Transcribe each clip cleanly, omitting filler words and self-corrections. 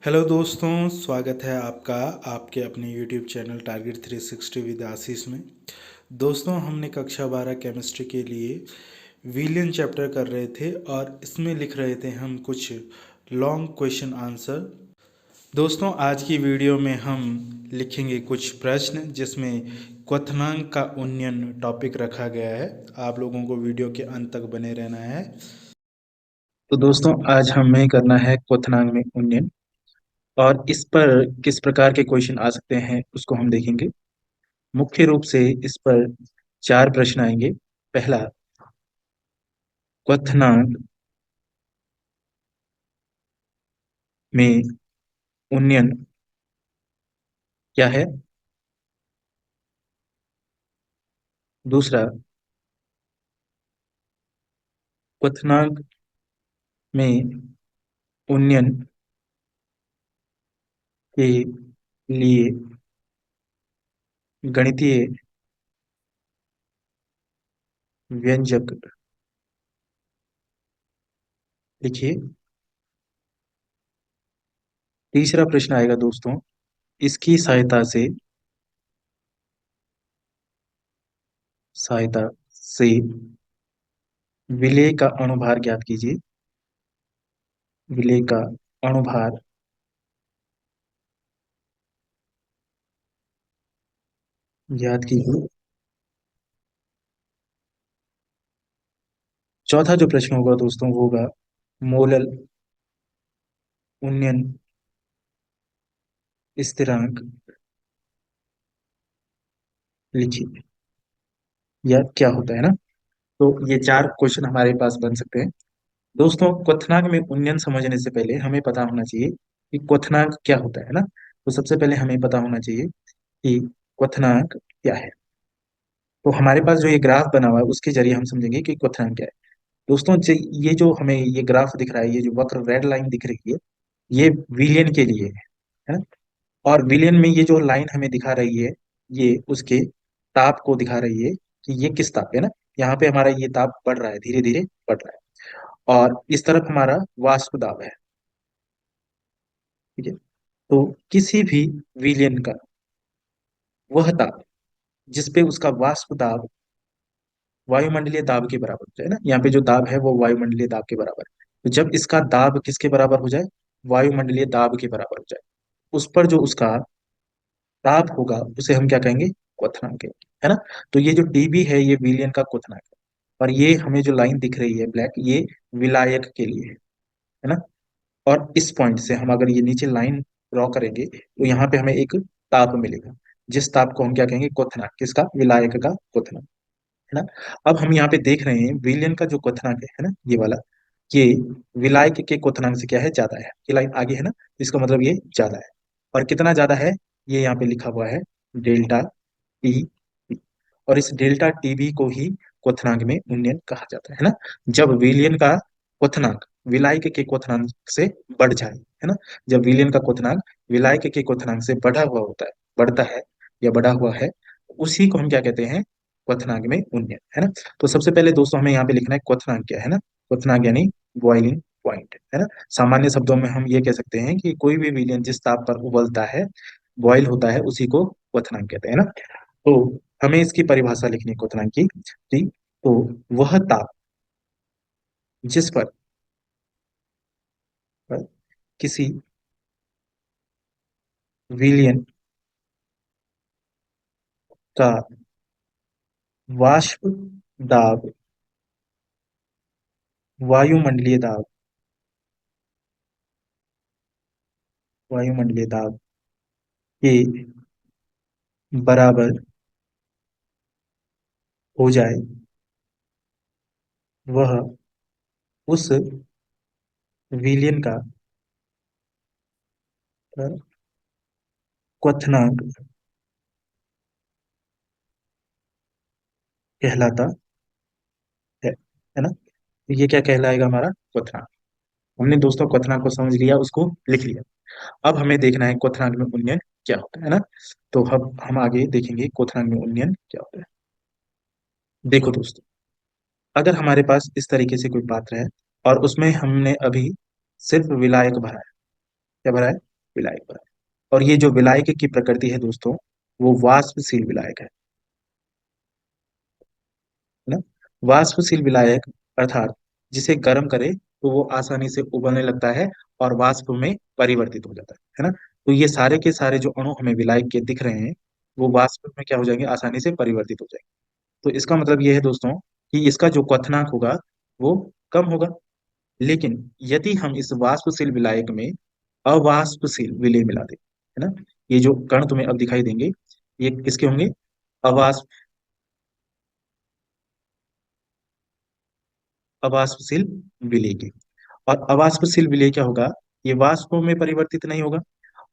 Hello दोस्तों, स्वागत है आपका आपके अपने यूट्यूब चैनल टारगेट 360 विद आशीष में। दोस्तों, हमने कक्षा 12 केमिस्ट्री के लिए विलियन चैप्टर कर रहे थे और इसमें लिख रहे थे हम कुछ लॉन्ग क्वेश्चन आंसर। दोस्तों, आज की वीडियो में हम लिखेंगे कुछ प्रश्न जिसमें क्वथनांक का उन्नयन टॉपिक रखा गया है। आप लोगों को वीडियो के अंत तक बने रहना है। तो दोस्तों, आज हमें करना है क्वथनांक में उन्नयन और इस पर किस प्रकार के क्वेश्चन आ सकते हैं उसको हम देखेंगे। मुख्य रूप से इस पर चार प्रश्न आएंगे। पहला, क्वथनांक में उन्नयन क्या है। दूसरा, क्वथनांक में उन्नयन के लिए गणितीय व्यंजक लिखिए। तीसरा प्रश्न आएगा दोस्तों, इसकी सहायता से विलेय का अणुभार ज्ञात कीजिए। विलेय का अणुभार ज्ञात कीजिए। चौथा जो प्रश्न होगा दोस्तों वो होगा मोलल उन्नयन स्थिरांक लिखिए। यह क्या होता है ना। तो ये चार क्वेश्चन हमारे पास बन सकते हैं। दोस्तों, क्वथनांक में उन्नयन समझने से पहले हमें पता होना चाहिए कि क्वथनांक क्या होता है ना। तो सबसे पहले हमें पता होना चाहिए कि क्वथनांक क्या है। तो हमारे पास जो ये ग्राफ बना हुआ है उसके जरिए हम समझेंगे कि क्वथनांक क्या है। दोस्तों, ये जो हमें ये ग्राफ दिख रहा है, ये जो वक्र रेड लाइन दिख रही है, ये विलियन के लिए है। और विलियन में ये जो लाइन हमें दिखा रही है, ये उसके ताप को दिखा रही है कि ये किस ताप है ना। यहाँ पे हमारा ये ताप बढ़ रहा है, धीरे धीरे बढ़ रहा है और इस तरफ हमारा वाष्प दाब है। ठीक है। तो किसी भी विलियन का वह ताप जिसपे उसका वाष्प दाब वायुमंडलीय दाब के बराबर हो जाए ना, यहाँ पे जो दाब है वो वायुमंडलीय दाब के बराबर है। तो जब इसका दाब किसके बराबर हो जाए, वायुमंडलीय दाब के बराबर हो जाए, उस पर जो उसका ताप होगा उसे हम क्या कहेंगे, क्वथनांक है ना। तो ये जो टीबी है ये विलियन का क्वथनांक है। और ये हमें जो लाइन दिख रही है ब्लैक, ये विलायक के लिए है ना। और इस पॉइंट से हम अगर ये नीचे लाइन ड्रॉ करेंगे तो यहाँ पे हमें एक ताप मिलेगा, जिस ताप को हम क्या कहेंगे, क्वथनांक। किसका, विलायक का क्वथनांक है ना। अब हम यहाँ पे देख रहे हैं विलियन का जो क्वथनांक है ना, ये वाला, ये विलायक के क्वथनांक से क्या है, ज्यादा है। ये लाइन आगे है ना, तो इसका मतलब ये ज्यादा है। और कितना ज्यादा है, ये यहाँ पे लिखा हुआ है डेल्टा टी। और इस डेल्टा टीबी को ही क्वथनांक में उन्नयन कहा जाता है ना। जब विलियन का क्वथनांक विलायक के क्वथनांक से बढ़ जाए, है ना। जब विलियन का क्वथनांक विलायक के क्वथनांक से बढ़ा हुआ होता है, बढ़ता है या बढ़ा हुआ है, उसी को हम क्या कहते हैं, क्वथनांक में उन्नयन, है ना। तो सबसे पहले दोस्तों हमें यहाँ पे लिखना है क्वथनांक क्या है ना। क्वथनांक यानी बॉइलिंग पॉइंट, है ना। सामान्य शब्दों में हम ये कह सकते हैं कि कोई भी विलियन जिस ताप पर उबलता है, बॉयल होता है, उसी को क्वथनांक कहते हैं ना। तो हमें इसकी परिभाषा लिखनी है क्वथनांक की। ठीक। तो वह ताप जिस पर किसी विलियन का वाष्प दाब वायुमंडलीय दाब वायुमंडलीय दाब के बराबर हो जाए, वह उस विलियन का क्वथनांक कहलाता है ना। तो ये क्या कहलाएगा, हमारा क्वथनांक। हमने दोस्तों क्वथनांक को समझ लिया, उसको लिख लिया। अब हमें देखना है क्वथनांक में उन्नयन क्या होता है ना। तो अब हम आगे देखेंगे क्वथनांक में उन्नयन क्या होता है। देखो दोस्तों, अगर हमारे पास इस तरीके से कोई पात्र है और उसमें हमने अभी सिर्फ विलायक भरा है, क्या भरा है, विलायक बना। और ये जो विलायक की प्रकृति है दोस्तों, वो वाष्पशील विलायक है ना। वाष्पशील विलायक अर्थात जिसे गर्म करे तो वो आसानी से उबलने लगता है और वाष्प में परिवर्तित हो जाता है ना। तो ये सारे के सारे जो अणु हमें विलायक के दिख रहे हैं, वो वाष्प में क्या हो जाएंगे, आसानी से परिवर्तित हो जाएंगे। तो इसका मतलब ये है दोस्तों कि इसका जो क्वथनांक होगा वो कम होगा। लेकिन यदि हम इस वाष्पशील विलायक में अवाष्पशील विलेय मिला दें, है ना, ये जो कण तुम्हें अब दिखाई देंगे, ये किसके होंगे, अवाष्प अवाष्पशील विलेय के। और अवाष्पशील विलेय क्या होगा, ये वाष्प में परिवर्तित नहीं होगा।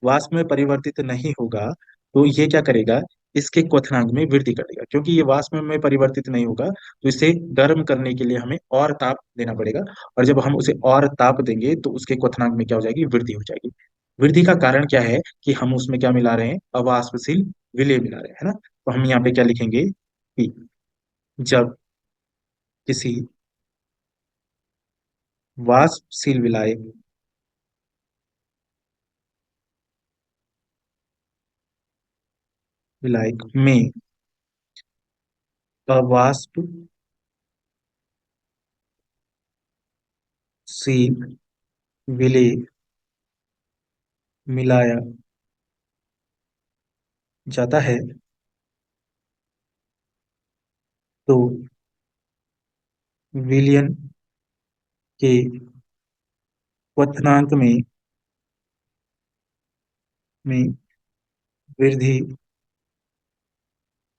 वाष्प में परिवर्तित नहीं होगा तो ये क्या करेगा, इसके क्वथनांक में वृद्धि कर देगा। क्योंकि ये वाष्प में परिवर्तित नहीं होगा तो इसे गर्म करने के लिए हमें और ताप देना पड़ेगा। और जब हम उसे और ताप देंगे तो उसके क्वथनांक में क्या हो जाएगी, वृद्धि हो जाएगी। वृद्धि का कारण क्या है कि हम उसमें क्या मिला रहे हैं, अवाष्पशील विलेय मिला रहे हैं, है ना। तो हम यहाँ पे क्या लिखेंगे कि जब किसी वाष्पशील विलायक विलायक में अवाष्पशील विलेय मिलाया जाता है तो विलयन के क्वथनांक में वृद्धि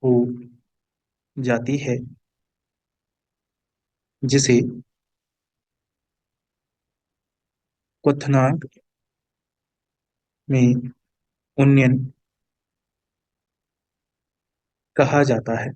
हो जाती है, जिसे क्वथनांक में उन्नयन कहा जाता है।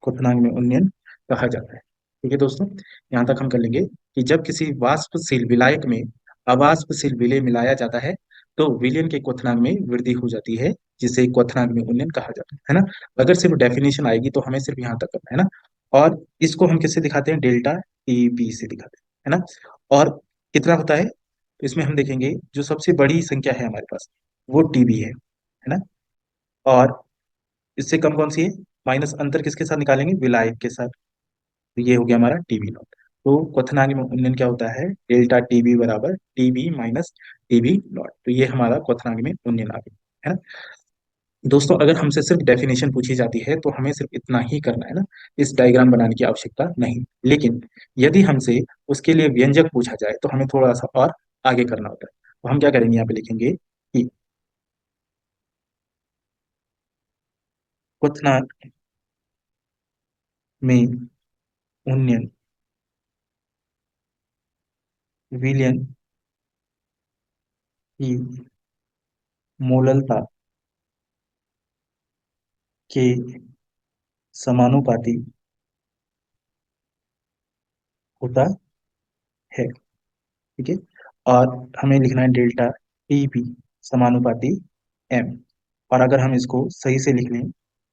क्वथनांक में उन्नयन कहा जाता है। ठीक है दोस्तों, यहाँ तक हम कर लेंगे कि जब किसी वाष्पशील विलायक में अवाष्पशील विलेय मिलाया जाता है तो विलयन के क्वथनांक में वृद्धि हो जाती है, जिसे क्वथनांक में उन्नयन कहा जाता है ना। अगर सिर्फ डेफिनेशन आएगी तो हमें सिर्फ यहाँ तक करना है ना। और इसको हम किससे दिखाते हैं, डेल्टा टी बी से दिखाते हैं, है ना। और कितना होता है, तो इसमें हम देखेंगे जो सबसे बड़ी संख्या है हमारे पास वो टीबी है ना। और इससे कम कौन सी है, माइनस अंतर किसके साथ निकालेंगे, विलायक के साथ। तो ये हो गया हमारा टीबी नॉट। तो क्वथनांक में उन्नयन क्या होता है, डेल्टा टीबी बराबर टीबी माइनस टीबी नॉट। तो ये हमारा क्वथनांक में उन्नयन आ गया, है ना। दोस्तों अगर हमसे सिर्फ डेफिनेशन पूछी जाती है तो हमें सिर्फ इतना ही करना है ना, इस डायग्राम बनाने की आवश्यकता नहीं। लेकिन यदि हमसे उसके लिए व्यंजक पूछा जाए तो हमें थोड़ा सा और आगे करना होता है। तो हम क्या करेंगे, यहाँ पे लिखेंगे कि क्वथनांक में उन्नयन विलयन की मोललता के समानुपाती होता है। ठीक है। और हमें लिखना है डेल्टा टी बी समानुपाती एम। और अगर हम इसको सही से लिख लें,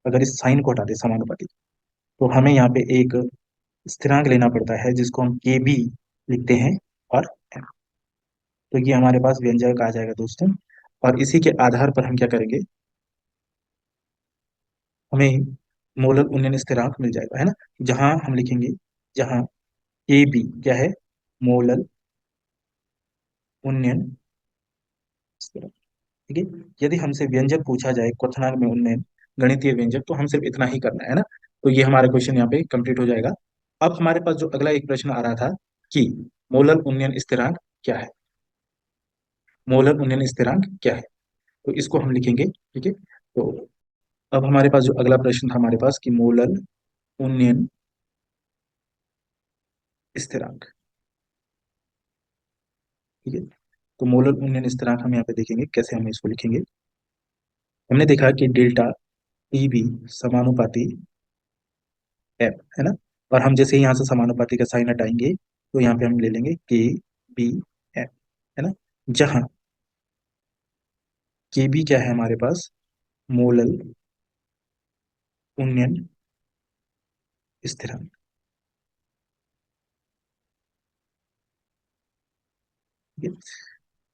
अगर इस साइन को हटा दें समानुपाती, तो हमें यहाँ पे एक स्थिरांक लेना पड़ता है जिसको हम के बी लिखते हैं। और m। तो ये हमारे पास व्यंजक आ जाएगा दोस्तों। और इसी के आधार पर हम क्या करेंगे, हमें मोलर उन्नयन स्थिरांक मिल जाएगा, है ना। जहां हम लिखेंगे, जहां के बी क्या है, मोलर उन्नयन स्थिरांक। ठीक है। यदि हमसे व्यंजक पूछा जाए क्वथनांक में उन्नयन गणितीय व्यंजक, तो हम सिर्फ इतना ही करना है ना। तो ये हमारा क्वेश्चन यहाँ पे कंप्लीट हो जाएगा। अब हमारे पास जो अगला एक प्रश्न आ रहा था कि मोलर उन्नयन स्थिरांक क्या है, मोलर उन्नयन स्थिरांक क्या है, तो इसको हम लिखेंगे। ठीक है। तो अब हमारे पास जो अगला प्रश्न था हमारे पास कि मोलर उन्नयन स्थिरांक। ठीक है। तो मोलर उन्नयन स्थिरांक हम यहाँ पे देखेंगे कैसे हम इसको लिखेंगे। हमने देखा कि डेल्टा टी बी समानुपाती एम, है ना। और हम जैसे ही यहाँ से समानुपाती का साइन हटाएंगे तो यहाँ पे हम ले लेंगे के बी एम, है ना। जहाँ के बी क्या है हमारे पास, मोलर उन्नयन स्थिरांक। ठीक है।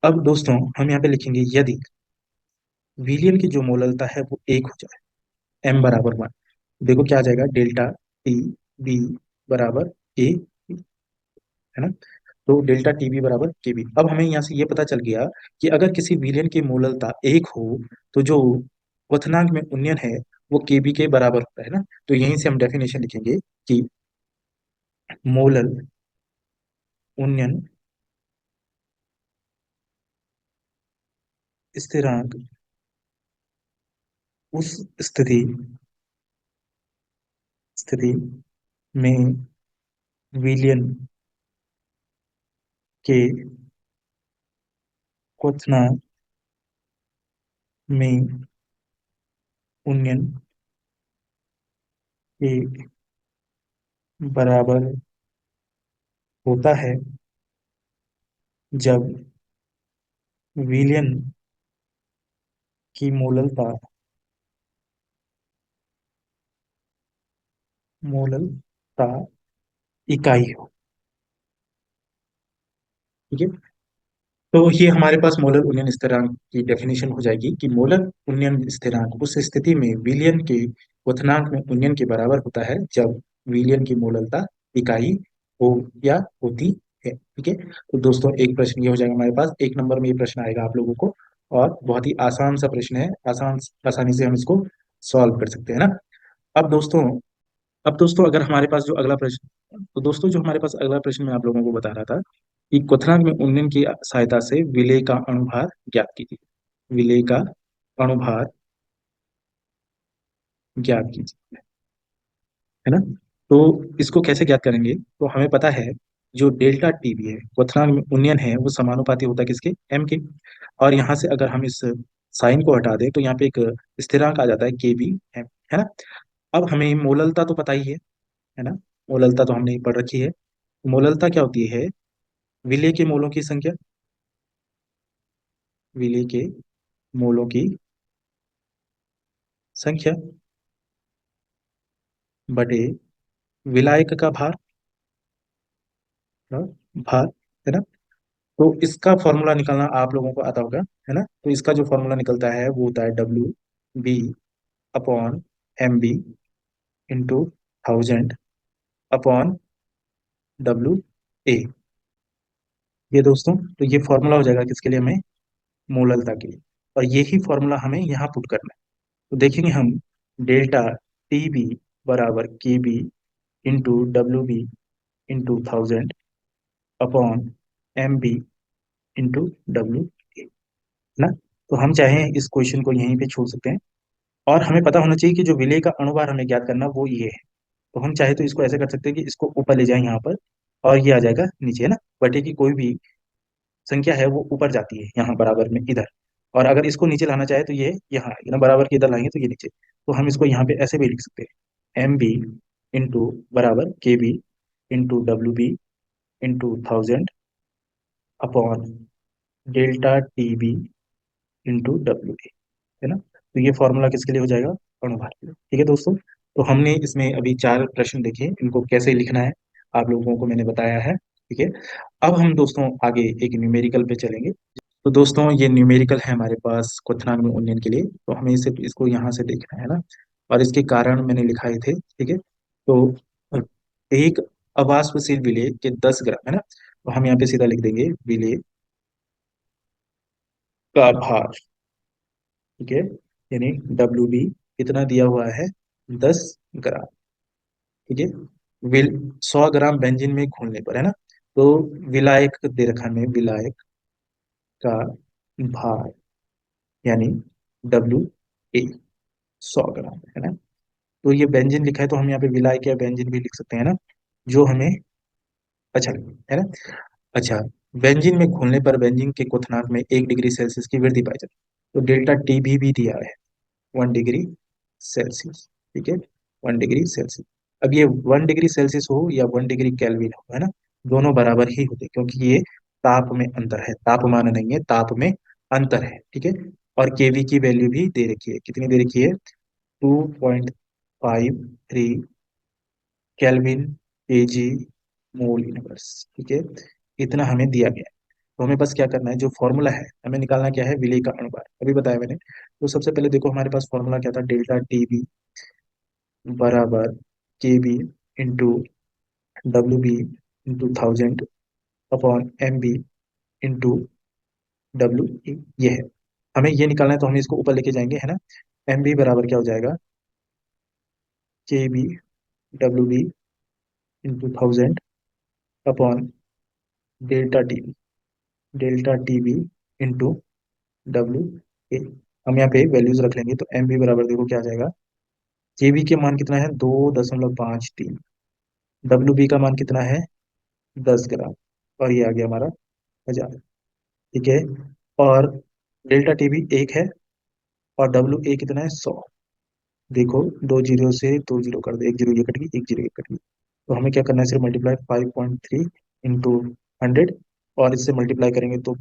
अब दोस्तों हम यहाँ पे लिखेंगे यदि विलियन की जो मोललता है वो एक हो जाए, एम बराबर वन। देखो क्या आ जाएगा, डेल्टा टी बी बराबर ए, है ना। तो डेल्टा टी बी बराबर के बी। अब हमें यहाँ से ये पता चल गया कि अगर किसी विलयन की मोललता एक हो तो जो क्वथनांक में उन्नयन है वो के बी के बराबर होता है ना। तो यहीं से हम डेफिनेशन लिखेंगे कि मोलल उन्नयन स्थिरांक उस स्थिति स्थिति में विलयन के क्वथनांक में उन्नयन के बराबर होता है जब विलयन की मोललता मोललता इकाई हो। ठीक है। तो ये हमारे पास मोलर उन्नयन स्थिरांक की डेफिनेशन हो जाएगी कि मोलर उन्नयन स्थिरांक उस स्थिति में विलयन के क्वथनांक में उन्नयन के बराबर होता है जब विलयन की मोलरता इकाई हो या होती है। ठीक है। तो दोस्तों एक प्रश्न ये हो जाएगा हमारे पास, एक नंबर में ये प्रश्न आएगा आप लोगों को, और बहुत ही आसान सा प्रश्न है, आसानी से हम इसको सॉल्व कर सकते हैं ना। अब दोस्तों अब दोस्तों अगर हमारे पास जो अगला प्रश्न, तो दोस्तों जो हमारे पास अगला प्रश्न मैं आप लोगों को बता रहा था कि क्वथनांक में उन्नयन की सहायता से विलेय का अणुभार ज्ञात कीजिए। विलेय का अणुभार ज्ञात कीजिए, है ना। तो इसको कैसे ज्ञात करेंगे, तो हमें पता है जो डेल्टा टी बी है क्वथनांक में उन्नयन है वो समानुपाती होता है किसके, एम के। और यहाँ से अगर हम इस साइन को हटा दें तो यहाँ पे एक स्थिरांक आ जाता है के बी एम, है ना। अब हमें मोललता तो पता ही है ना। मोललता तो हमने पढ़ रखी है। मोललता क्या होती है, विलेय के मोलों की संख्या, विलेय के मोलों की संख्या बटे विलायक का भार, ना, भार, है ना। तो इसका फॉर्मूला निकालना आप लोगों को आता होगा, है ना। तो इसका जो फॉर्मूला निकलता है वो होता है W B upon M B into thousand upon W A. ये दोस्तों तो ये फॉर्मूला हो जाएगा किसके लिए, हमें मोललता के लिए। और यही फॉर्मूला हमें यहाँ पुट करना है। तो देखेंगे हम डेल्टा टी बी बराबर K B into W B into thousand upon M B into W, ना। तो हम चाहें इस क्वेश्चन को यहीं पे छोड़ सकते हैं। और हमें पता होना चाहिए कि जो विलेय का अणुभार हमें ज्ञात करना वो ये है। तो हम चाहे तो इसको ऐसे कर सकते हैं कि इसको ऊपर ले जाएं यहाँ पर, और ये आ जाएगा नीचे, है ना। बटे की कोई भी संख्या है वो ऊपर जाती है यहाँ बराबर में इधर, और अगर इसको नीचे लाना चाहे तो ये यहाँ आएगी ना, बराबर के इधर लाएंगे तो ये नीचे। तो हम इसको यहाँ पे ऐसे भी लिख सकते हैं, एम बी इंटू बराबर K B into W B into thousand upon delta T B into W, है ना। तो ये फॉर्मूला किसके लिए हो जाएगा, अणुभार के लिए। ठीक है दोस्तों। तो हमने इसमें अभी चार प्रश्न देखे, इनको कैसे लिखना है आप लोगों को मैंने बताया है। ठीक है। अब हम दोस्तों आगे एक न्यूमेरिकल पे चलेंगे। तो दोस्तों ये न्यूमेरिकल है हमारे पास क्वथनांक में उन्नयन के लिए, तो हमें इसे इसको यहाँ से देखना है ना। और इसके कारण मैंने लिखाए थे, ठीक है। तो एक अवाष्पशील विलेय के 10 ग्राम, है ना। तो हम यहाँ पे सीधा लिख देंगे विलेय का भार, ठीक है, यानी डब्ल्यू बी कितना दिया हुआ है, 10 ग्राम। ठीक है। विल 100 ग्राम बेंजीन में घोलने पर, है ना। तो विलायक दे रखा है हमें, विलायक का भार यानी डब्ल्यू ए 100 ग्राम, है ना। तो ये बेंजीन लिखा है तो हम यहाँ पे विलायक या बेंजीन भी लिख सकते हैं ना, जो हमें अच्छा लगे, है ना। अच्छा, बेंजीन में घुलने पर बेंजीन के क्वथनांक में 1 डिग्री सेल्सियस की वृद्धि पाई जाती है। तो डेल्टा टी भी दिया है 1 डिग्री सेल्सियस, ठीक है, 1 डिग्री सेल्सियस। अब ये 1 डिग्री सेल्सियस हो या 1 डिग्री केल्विन हो, है ना, दोनों बराबर ही होते हैं, क्योंकि ये ताप में अंतर है, तापमान नहीं है, ताप में अंतर है। ठीक है। और केवी की वैल्यू भी दे रखी है, कितनी दे रखी है, 2.53 केल्विन केजी मोल यूनिवर्स, ठीक है, इतना हमें दिया गया है। तो हमें बस क्या करना है, जो फॉर्मूला है हमें निकालना क्या है, विलेय का अनुपात, अभी बताया मैंने। तो सबसे पहले देखो हमारे पास फॉर्मूला क्या था, डेल्टा टी बी बराबर K B into W B into 1000 upon M B into W E, ये है। हमें ये निकालना है तो हम इसको ऊपर लेके जाएंगे, है ना। एम बी बराबर क्या हो जाएगा, K B W B into 1000 upon delta T B into W A. हम यहाँ पे वैल्यूज रख लेंगे, तो एम बी बराबर देखो क्या आ जाएगा, के बी के मान कितना है 2.53, डब्ल्यू बी का मान कितना है 10 ग्राम, और ये आ गया हमारा 1000। ठीक है। और डेल्टा टी बी 1 है, और डब्ल्यू ए कितना है 100। देखो दो जीरो से दो जीरो कर दो, एक जीरो ये कट गई, एक जीरो ये कट गई। तो हमें क्या करना है, सिर्फ मल्टीप्लाई 5.3 इंटू 100, और इससे मल्टीप्लाई करेंगे तो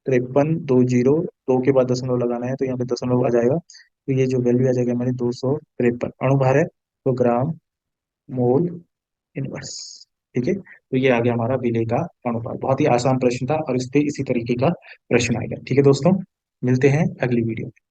53, दो जीरो, दो के बाद दशमलव लगाना है तो यहाँ पे दशमलव आ जाएगा, तो ये जो वैल्यू आ जाएगी हमारी 253 अणुभार है, तो ग्राम मोल इनवर्स। ठीक है, तो ये आ गया हमारा विलेय का अनुपात। बहुत ही आसान प्रश्न था, और इस पे इसी तरीके का प्रश्न आएगा। ठीक है दोस्तों, मिलते हैं अगली वीडियो में।